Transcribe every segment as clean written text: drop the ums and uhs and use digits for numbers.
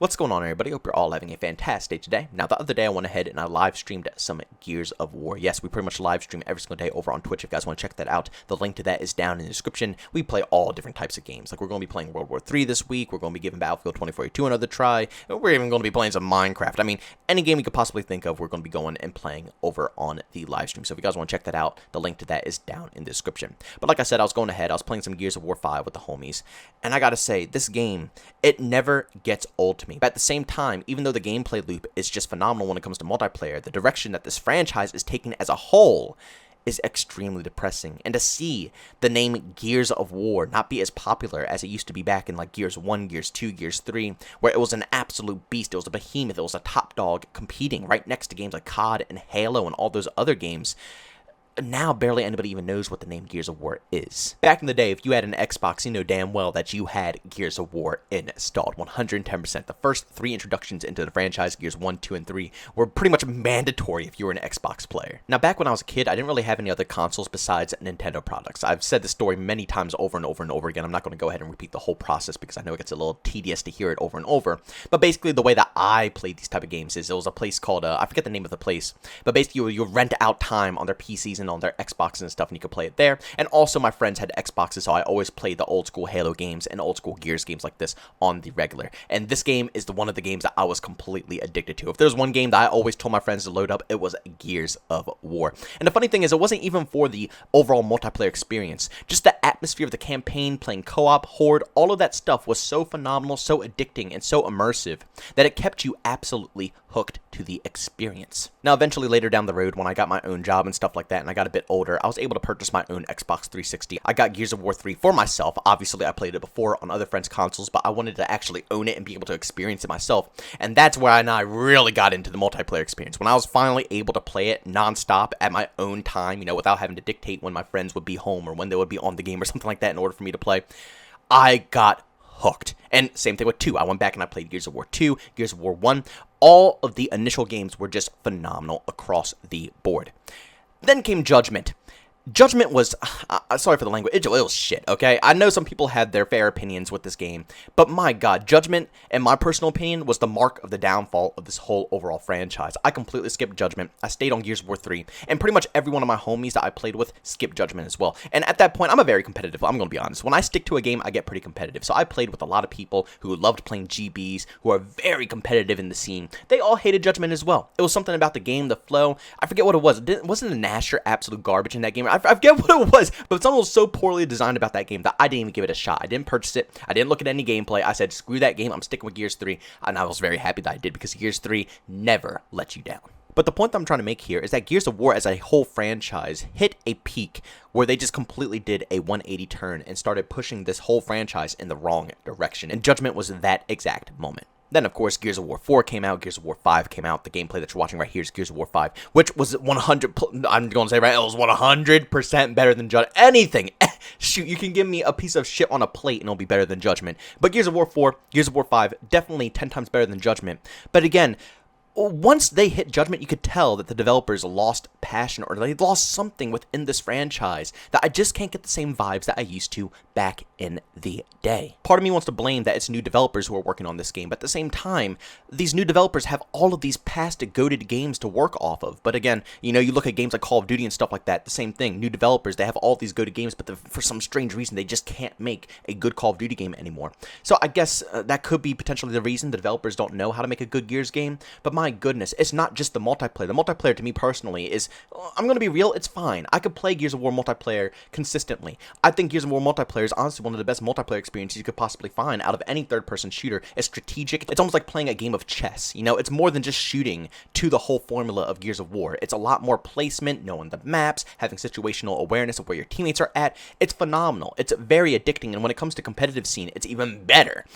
What's going on, everybody? Hope you're all having a fantastic day today. Now, the other day I went ahead and I live streamed some Gears of War. Yes, we pretty much live stream every single day over on Twitch. If you guys want to check that out, the link to that is down in the description. We play all different types of games. Like, we're going to be playing World War III this week. We're going to be giving Battlefield 2042 another try. And we're even going to be playing some Minecraft. I mean, any game you could possibly think of, we're going to be going and playing over on the live stream. So if you guys want to check that out, the link to that is down in the description. But like I said, I was going ahead. I was playing some Gears of War 5 with the homies. And I got to say, this game, it never gets old to me. But at the same time, even though the gameplay loop is just phenomenal when it comes to multiplayer, the direction that this franchise is taking as a whole is extremely depressing. And to see the name Gears of War not be as popular as it used to be back in like Gears 1, Gears 2, Gears 3, where it was an absolute beast, it was a behemoth, it was a top dog competing right next to games like COD and Halo and all those other games. Now, barely anybody even knows what the name Gears of War is. Back in the day, if you had an Xbox, you know damn well that you had Gears of War installed, 110%. The first 3 introductions into the franchise, Gears 1, 2, and 3, were pretty much mandatory if you were an Xbox player. Now, back when I was a kid, I didn't really have any other consoles besides Nintendo products. I've said this story many times over and over and over again. I'm not going to go ahead and repeat the whole process because I know it gets a little tedious to hear it over and over. But basically, the way that I played these type of games is, it was a place called, I forget the name of the place, but basically you rent out time on their PCs and on their Xboxes and stuff, and you could play it there. And also my friends had Xboxes, so I always played the old school Halo games and old school Gears games like this on the regular. And this game is one of the games that I was completely addicted to. If there's one game that I always told my friends to load up, it was Gears of War. And the funny thing is, it wasn't even for the overall multiplayer experience. Just the atmosphere of the campaign, playing co-op, horde, all of that stuff was so phenomenal, so addicting, and so immersive that it kept you absolutely hooked to the experience. Now, eventually later down the road, when I got my own job and stuff like that, and I got a bit older, I was able to purchase my own Xbox 360. I got Gears of War 3 for myself. Obviously, I played it before on other friends' consoles, but I wanted to actually own it and be able to experience it myself. And that's where I really got into the multiplayer experience. When I was finally able to play it nonstop at my own time, you know, without having to dictate when my friends would be home or when they would be on the game or something like that in order for me to play, I got hooked. And same thing with 2. I went back and I played Gears of War 2, Gears of War 1. All of the initial games were just phenomenal across the board. Then came Judgment. Judgment was, sorry for the language, it was shit, okay? I know some people had their fair opinions with this game, but my god, Judgment, in my personal opinion, was the mark of the downfall of this whole overall franchise. I completely skipped Judgment, I stayed on Gears of War 3, and pretty much every one of my homies that I played with skipped Judgment as well. And at that point, I'm a very competitive, I'm gonna be honest. When I stick to a game, I get pretty competitive. So I played with a lot of people who loved playing GBs, who are very competitive in the scene. They all hated Judgment as well. It was something about the game, the flow, I forget what it was. Wasn't the Nasher absolute garbage in that game? I forget what it was, but something was so poorly designed about that game that I didn't even give it a shot. I didn't purchase it. I didn't look at any gameplay. I said, screw that game. I'm sticking with Gears 3, and I was very happy that I did because Gears 3 never let you down. But the point that I'm trying to make here is that Gears of War as a whole franchise hit a peak where they just completely did a 180 turn and started pushing this whole franchise in the wrong direction, and Judgment was that exact moment. Then, of course, Gears of War 4 came out, Gears of War 5 came out. The gameplay that you're watching right here is Gears of War 5, which was 100, I'm going to say right, it was 100% better than Judgment. Anything. Shoot, you can give me a piece of shit on a plate and it'll be better than Judgment. But Gears of War 4, Gears of War 5, definitely 10 times better than Judgment. But again, once they hit Judgment, you could tell that the developers lost passion or they lost something within this franchise that I just can't get the same vibes that I used to back in the day. Part of me wants to blame that it's new developers who are working on this game, but at the same time, these new developers have all of these past goated games to work off of. But again, you know, you look at games like Call of Duty and stuff like that, the same thing. New developers, they have all these goated games, but for some strange reason, they just can't make a good Call of Duty game anymore. So I guess that could be potentially the reason the developers don't know how to make a good Gears game, but my goodness, it's not just the multiplayer. The multiplayer to me personally is, I'm going to be real, it's fine. I could play Gears of War multiplayer consistently. I think Gears of War multiplayer is honestly one of the best multiplayer experiences you could possibly find out of any third-person shooter. It's strategic. It's almost like playing a game of chess. You know, it's more than just shooting to the whole formula of Gears of War. It's a lot more placement, knowing the maps, having situational awareness of where your teammates are at. It's phenomenal. It's very addicting, and when it comes to competitive scene, it's even better.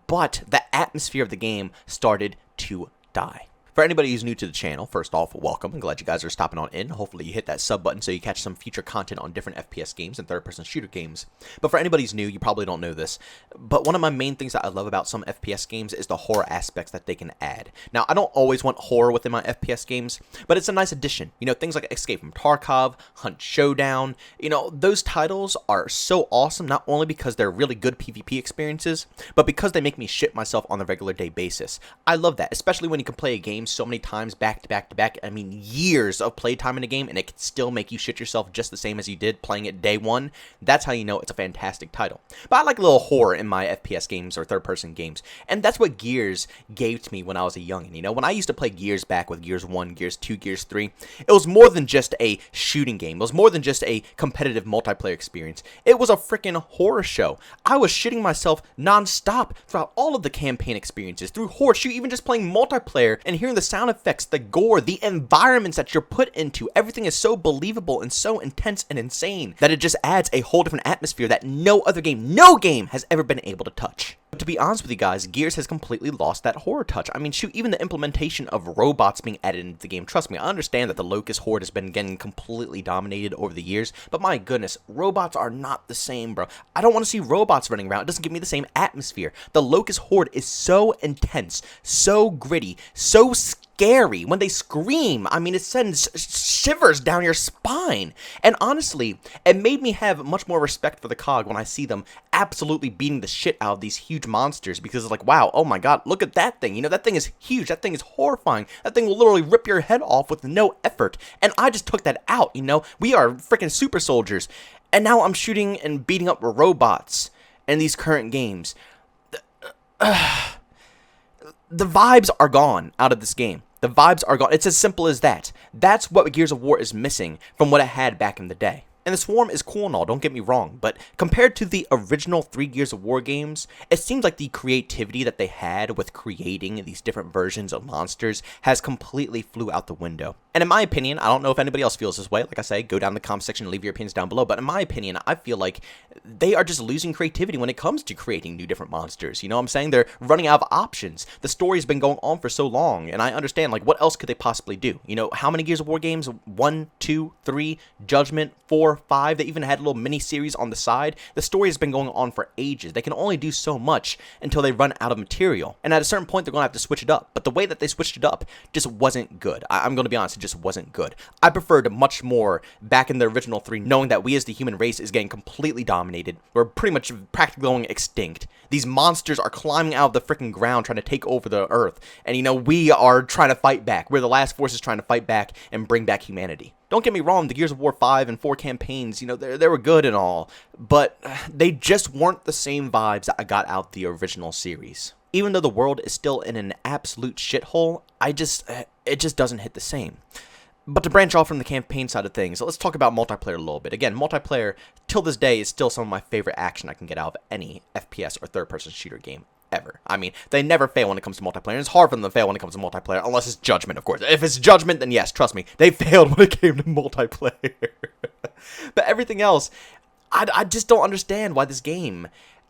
But the atmosphere of the game started to die. For anybody who's new to the channel, first off, welcome. I'm glad you guys are stopping on in. Hopefully you hit that sub button so you catch some future content on different FPS games and third-person shooter games. But for anybody who's new, you probably don't know this, but one of my main things that I love about some FPS games is the horror aspects that they can add. Now, I don't always want horror within my FPS games, but it's a nice addition. You know, things like Escape from Tarkov, Hunt Showdown, you know, those titles are so awesome, not only because they're really good PvP experiences, but because they make me shit myself on a regular day basis. I love that, especially when you can play a game so many times back to back to back. I mean, years of playtime in a game, and it can still make you shit yourself just the same as you did playing it day one. That's how you know it's a fantastic title. But I like a little horror in my FPS games or third-person games, and that's what Gears gave to me when I was a youngin'. You know, when I used to play Gears back with Gears 1, Gears 2, Gears 3, it was more than just a shooting game. It was more than just a competitive multiplayer experience. It was a freaking horror show. I was shitting myself non-stop throughout all of the campaign experiences, through horde, shoot, even just playing multiplayer and hearing the sound effects, the gore, the environments that you're put into. Everything is so believable and so intense and insane that it just adds a whole different atmosphere that no other game, no game has ever been able to touch. But to be honest with you guys, Gears has completely lost that horror touch. I mean, shoot, even the implementation of robots being added into the game. Trust me, I understand that the Locust Horde has been getting completely dominated over the years, but my goodness, robots are not the same, bro. I don't want to see robots running around. It doesn't give me the same atmosphere. The Locust Horde is so intense, so gritty, so scary. When they scream, I mean, it sends shivers down your spine. And honestly, it made me have much more respect for the COG when I see them absolutely beating the shit out of these huge monsters, because it's like, wow, oh my god, look at that thing. You know, that thing is huge. That thing is horrifying. That thing will literally rip your head off with no effort. And I just took that out, you know? We are freaking super soldiers. And now I'm shooting and beating up robots in these current games. The vibes are gone out of this game. The vibes are gone. It's as simple as that. That's what Gears of War is missing from what it had back in the day. And the Swarm is cool and all, don't get me wrong, but compared to the original 3 Gears of War games, it seems like the creativity that they had with creating these different versions of monsters has completely flew out the window. And in my opinion, I don't know if anybody else feels this way, like I say, go down in the comment section and leave your opinions down below, but in my opinion, I feel like they are just losing creativity when it comes to creating new different monsters. You know what I'm saying? They're running out of options. The story's been going on for so long, and I understand, like, what else could they possibly do? You know, how many Gears of War games? 1, 2, 3, Judgment, 4, 5, they even had a little mini-series on the side. The story has been going on for ages. They can only do so much until they run out of material. And at a certain point, they're going to have to switch it up. But the way that they switched it up just wasn't good. I'm going to be honest, it just wasn't good. I preferred much more back in the original 3, knowing that we as the human race is getting completely dominated. We're pretty much practically going extinct. These monsters are climbing out of the freaking ground trying to take over the earth. And, you know, we are trying to fight back. We're the last forces trying to fight back and bring back humanity. Don't get me wrong, the Gears of War 5 and 4 campaigns, you know, they were good and all, but they just weren't the same vibes that I got out the original series. Even though the world is still in an absolute shithole, it just doesn't hit the same. But to branch off from the campaign side of things, let's talk about multiplayer a little bit. Again, multiplayer, till this day, is still some of my favorite action I can get out of any FPS or third-person shooter game ever. I mean, they never fail when it comes to multiplayer, and it's hard for them to fail when it comes to multiplayer, unless it's Judgment, of course. If it's Judgment, then yes, trust me, they failed when it came to multiplayer. But everything else, I just don't understand why this game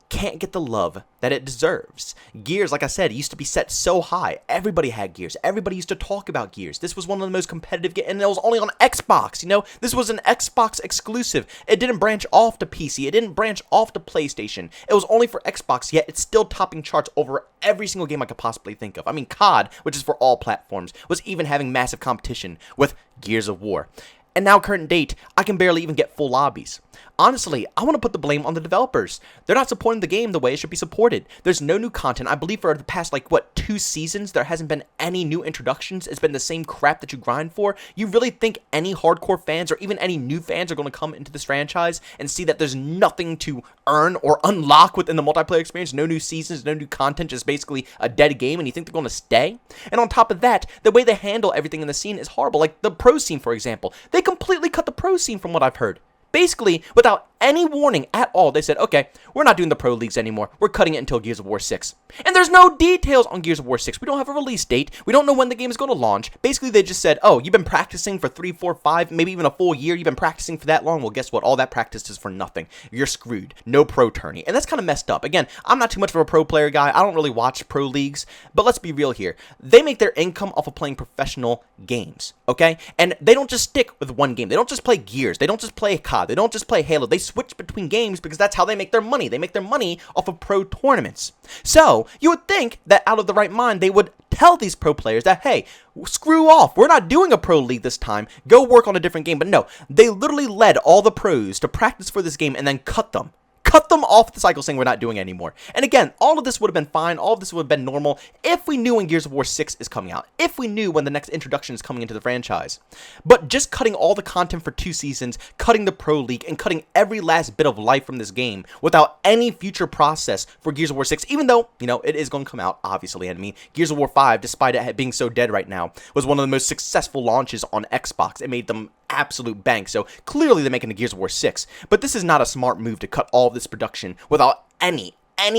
can't get the love that it deserves. Gears, like I said, used to be set so high. Everybody had Gears. Everybody used to talk about Gears. This was one of the most competitive games, and it was only on Xbox, you know? This was an Xbox exclusive. It didn't branch off to PC. It didn't branch off to PlayStation. It was only for Xbox, yet it's still topping charts over every single game I could possibly think of. I mean, COD, which is for all platforms, was even having massive competition with Gears of War. And now, current date, I can barely even get full lobbies. Honestly, I want to put the blame on the developers. They're not supporting the game the way it should be supported. There's no new content. I believe for the past, like, what, 2 seasons, there hasn't been any new introductions. It's been the same crap that you grind for. You really think any hardcore fans or even any new fans are going to come into this franchise and see that there's nothing to earn or unlock within the multiplayer experience? No new seasons, no new content, just basically a dead game, and you think they're going to stay? And on top of that, the way they handle everything in the scene is horrible. Like the pro scene, for example. They completely cut the pro scene from what I've heard. Basically, without any warning at all. They said, okay, we're not doing the Pro Leagues anymore. We're cutting it until Gears of War 6. And there's no details on Gears of War 6. We don't have a release date. We don't know when the game is going to launch. Basically, they just said, oh, you've been practicing for 3, 4, 5, maybe even a full year. You've been practicing for that long. Well, guess what? All that practice is for nothing. You're screwed. No pro tourney. And that's kind of messed up. Again, I'm not too much of a pro player guy. I don't really watch Pro Leagues. But let's be real here. They make their income off of playing professional games, okay? And they don't just stick with one game. They don't just play Gears. They don't just play COD. They don't just play Halo. They switch between games because that's how they make their money. They make their money off of pro tournaments. So, you would think that out of the right mind, they would tell these pro players that, hey, screw off. We're not doing a pro league this time. Go work on a different game. But no, they literally led all the pros to practice for this game and then cut them. Cut them off the cycle saying we're not doing it anymore. And again, all of this would have been fine. All of this would have been normal if we knew when Gears of War 6 is coming out. If we knew when the next introduction is coming into the franchise. But just cutting all the content for 2 seasons, cutting the Pro League, and cutting every last bit of life from this game without any future process for Gears of War 6, even though, you know, it is going to come out, obviously, and I mean, Gears of War 5, despite it being so dead right now, was one of the most successful launches on Xbox. It made them absolute bank, so clearly they're making a Gears of War 6, but this is not a smart move to cut all of this production without any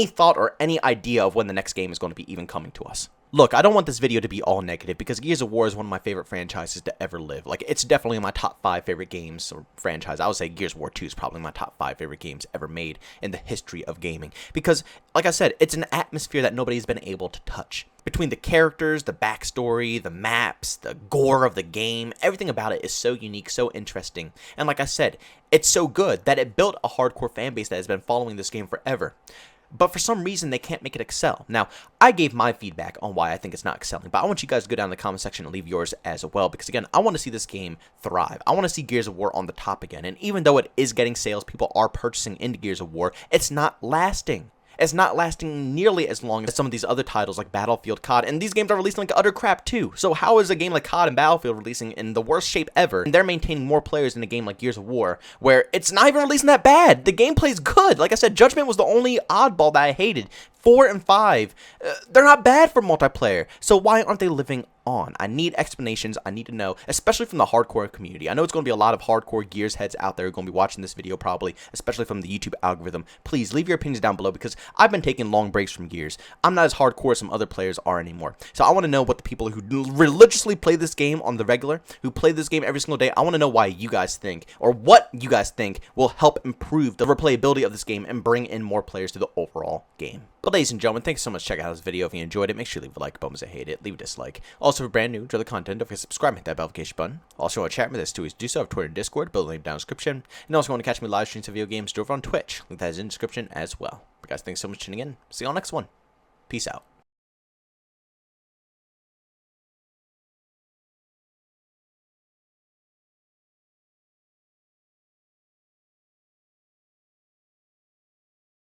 thought or any idea of when the next game is going to be even coming to us. Look, I don't want this video to be all negative because Gears of War is one of my favorite franchises to ever live. Like, it's definitely my top 5 favorite games or franchise. I would say Gears of War 2 is probably my top 5 favorite games ever made in the history of gaming. Because, like I said, it's an atmosphere that nobody's been able to touch. Between the characters, the backstory, the maps, the gore of the game, everything about it is so unique, so interesting. And like I said, it's so good that it built a hardcore fan base that has been following this game forever. But for some reason, they can't make it excel. Now, I gave my feedback on why I think it's not excelling, but I want you guys to go down in the comment section and leave yours as well, because again, I want to see this game thrive. I want to see Gears of War on the top again, and even though it is getting sales, people are purchasing into Gears of War, it's not lasting. It's not lasting nearly as long as some of these other titles like Battlefield, COD, and these games are releasing like utter crap too. So how is a game like COD and Battlefield releasing in the worst shape ever, and they're maintaining more players in a game like Gears of War, where it's not even releasing that bad? The gameplay's good. Like I said, Judgment was the only oddball that I hated. 4 and 5, they're not bad for multiplayer, so why aren't they living on? I need explanations. I need to know, especially from the hardcore community. I know it's going to be a lot of hardcore Gears heads out there who are going to be watching this video probably, especially from the YouTube algorithm. Please leave your opinions down below because I've been taking long breaks from Gears. I'm not as hardcore as some other players are anymore. So I want to know what the people who religiously play this game on the regular, who play this game every single day, I want to know why you guys think, or what you guys think will help improve the replayability of this game and bring in more players to the overall game. But ladies and gentlemen, thanks so much for checking out this video. If you enjoyed it, make sure you leave a like, bonus, I hate it, leave a dislike. Also, if you're brand new, enjoy the content, don't forget to subscribe and hit that notification button. Also, want to chat with us too, is do so. I have Twitter and Discord, build a link down in the description. And also, want to catch me live streams of video games over on Twitch. Link that is in the description as well. But guys, thanks so much for tuning in. See you on the next one. Peace out.